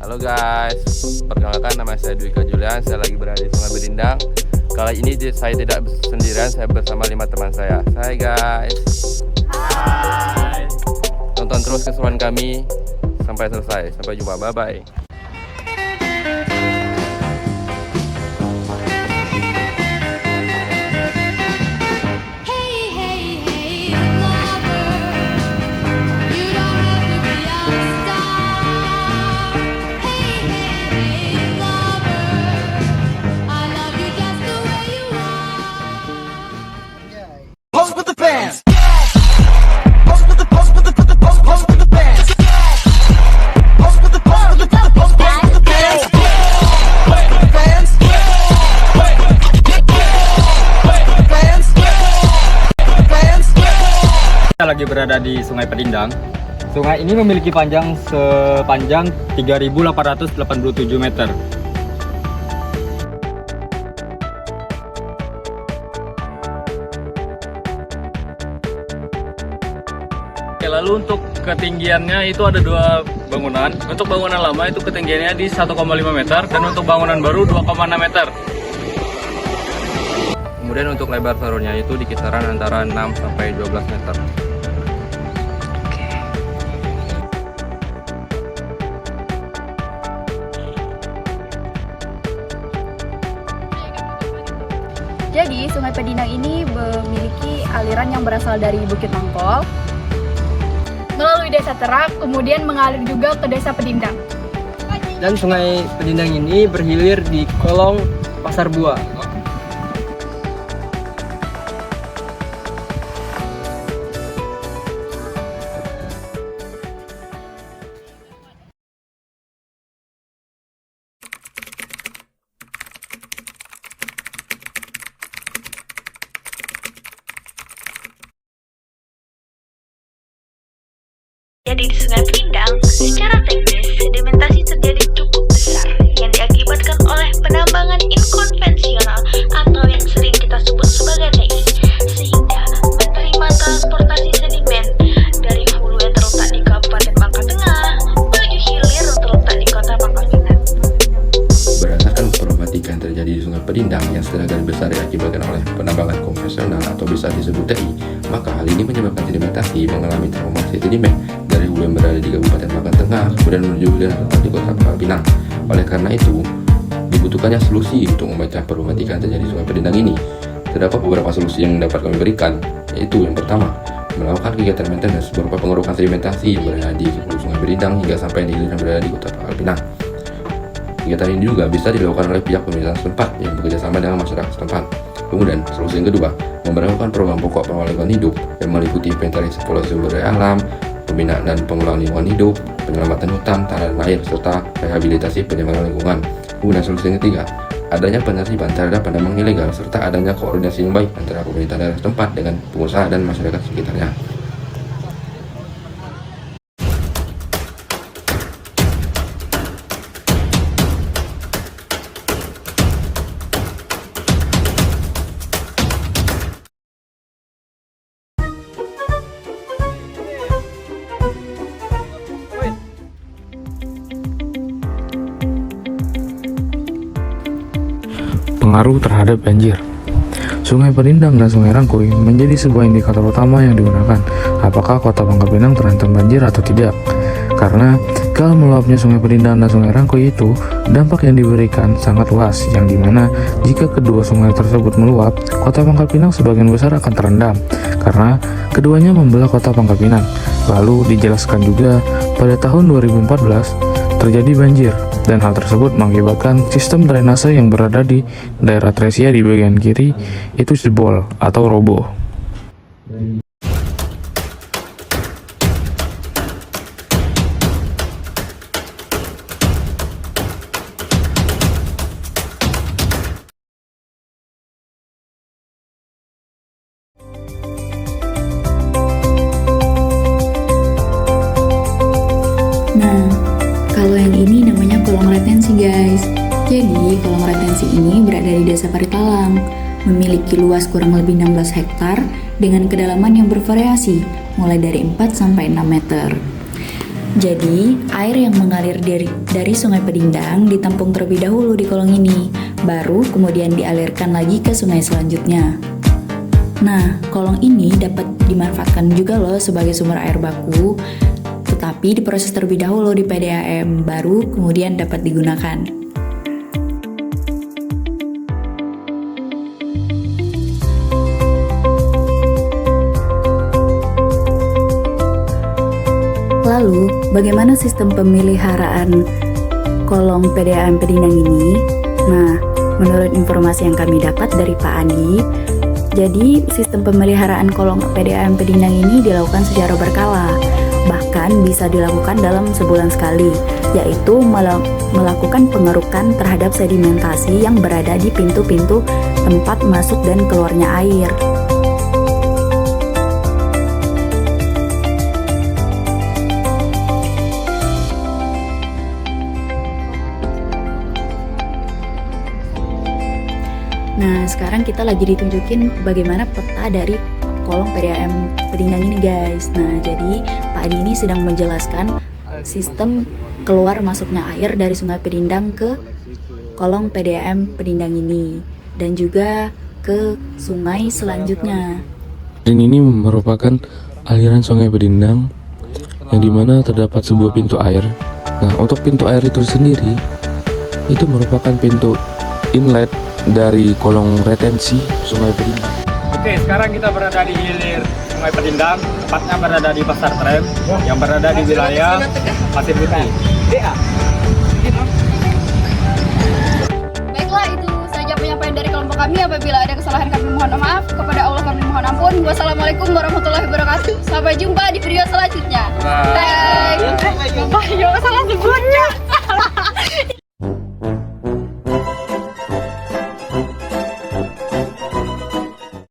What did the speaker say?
Halo guys, perkenalkan nama saya Dwika Julian. Saya lagi berada di Sungai Berindang. Kali ini saya tidak sendirian, saya bersama 5 teman saya. Hai guys. Hai. Tonton terus keseruan kami sampai selesai. Sampai jumpa, bye bye. Kita lagi berada di Sungai Pedindang. Sungai ini memiliki panjang sepanjang 3.887 meter. Oke, lalu untuk ketinggiannya itu ada 2 bangunan. Untuk bangunan lama itu ketinggiannya di 1,5 meter dan untuk bangunan baru 2,6 meter. Kemudian untuk lebar sarunnya itu di kisaran antara 6 sampai 12 meter. Jadi Sungai Pedindang ini memiliki aliran yang berasal dari Bukit Mangkol, melalui Desa Terak, kemudian mengalir juga ke Desa Pedindang. Dan Sungai Pedindang ini berhilir di kolong Pasar Buah. Jadi di Sungai Pedindang, secara teknis sedimentasi terjadi cukup besar yang diakibatkan oleh penambangan inkonvensional atau yang sering kita sebut sebagai TI, sehingga menerima transportasi sedimen dari hulu yang terletak di Kabupaten Bangka Tengah menuju hilir yang terletak di Kota Pangkal Pinang. Berdasarkan problematika yang terjadi di Sungai Pedindang yang sebagian besar diakibatkan oleh penambangan konvensional atau bisa disebut TI, maka hal ini menyebabkan sedimentasi mengalami transformasi sedimen dari hulu yang berada di Kabupaten Bangka Tengah kemudian menuju hilir di Kota Pangkal Pinang. Oleh karena itu, dibutuhkannya solusi untuk memecah problematika yang terjadi di Sungai Pedindang ini. Terdapat beberapa solusi yang dapat kami berikan, yaitu yang pertama, melakukan kegiatan maintenance berupa pengurukan sedimentasi yang berada di hulu Sungai Pedindang hingga sampai di hilir yang berada di Kota Pangkal Pinang. Kegiatan ini juga bisa dilakukan oleh pihak pemerintahan setempat yang bekerjasama dengan masyarakat setempat. Kemudian, solusi yang kedua, memberlakukan program pokok pengelolaan lingkungan hidup yang meliputi inventarisasi pola sumber daya alam, pembinaan dan pengelolaan lingkungan hidup, penyelamatan hutan, tanah dan air, serta rehabilitasi penyembaran lingkungan. Kemudian solusi yang ketiga, adanya penertiban terhadap penambang ilegal serta adanya koordinasi yang baik antara pemerintah daerah setempat dengan pengusaha dan masyarakat sekitarnya. Pengaruh terhadap banjir. Sungai Pedindang dan Sungai Rangkuy menjadi sebuah indikator utama yang digunakan apakah Kota Pangkal Pinang terancam banjir atau tidak. Karena kalau meluapnya Sungai Pedindang dan Sungai Rangkuy itu, dampak yang diberikan sangat luas, yang dimana jika kedua sungai tersebut meluap, Kota Pangkal Pinang sebagian besar akan terendam karena keduanya membelah Kota Pangkal Pinang. Lalu dijelaskan juga pada tahun 2014 terjadi banjir, dan hal tersebut mengakibatkan sistem drainase yang berada di daerah Tresia di bagian kiri itu jebol atau roboh. Nah, kalau yang ini namanya kolong retensi guys. Jadi, kolong retensi ini berada di Desa Paritalang, memiliki luas kurang lebih 16 hektar dengan kedalaman yang bervariasi, mulai dari 4 sampai 6 meter. Jadi, air yang mengalir dari Sungai Pedindang ditampung terlebih dahulu di kolong ini, baru kemudian dialirkan lagi ke sungai selanjutnya. Nah, kolong ini dapat dimanfaatkan juga loh sebagai sumber air baku, tetapi diproses terlebih dahulu di PDAM, baru kemudian dapat digunakan. Lalu, bagaimana sistem pemeliharaan kolong PDAM Pedindang ini? Nah, menurut informasi yang kami dapat dari Pak Andi, jadi sistem pemeliharaan kolong PDAM Pedindang ini dilakukan secara berkala, bahkan bisa dilakukan dalam sebulan sekali, yaitu melakukan pengerukan terhadap sedimentasi yang berada di pintu-pintu tempat masuk dan keluarnya air. Nah, sekarang kita lagi ditunjukin bagaimana peta dari kolong PDAM Pedindang ini, guys. Nah, jadi Pak Adi ini sedang menjelaskan sistem keluar masuknya air dari Sungai Pedindang ke kolong PDAM Pedindang ini dan juga ke sungai selanjutnya. Dan ini merupakan aliran Sungai Pedindang yang dimana terdapat sebuah pintu air. Nah, untuk pintu air itu sendiri itu merupakan pintu inlet dari kolong retensi Sungai Pedindang. Oke, sekarang kita berada di hilir Sungai Pedindang, tepatnya berada di Pasar Tram yang berada di wilayah Pasir Putih. Baiklah, itu saja penyampaian dari kelompok kami. Apabila ada kesalahan kami mohon maaf, kepada Allah kami mohon ampun. Wassalamualaikum warahmatullahi wabarakatuh. Sampai jumpa di video selanjutnya. Bye. Ayo, salah sebutnya.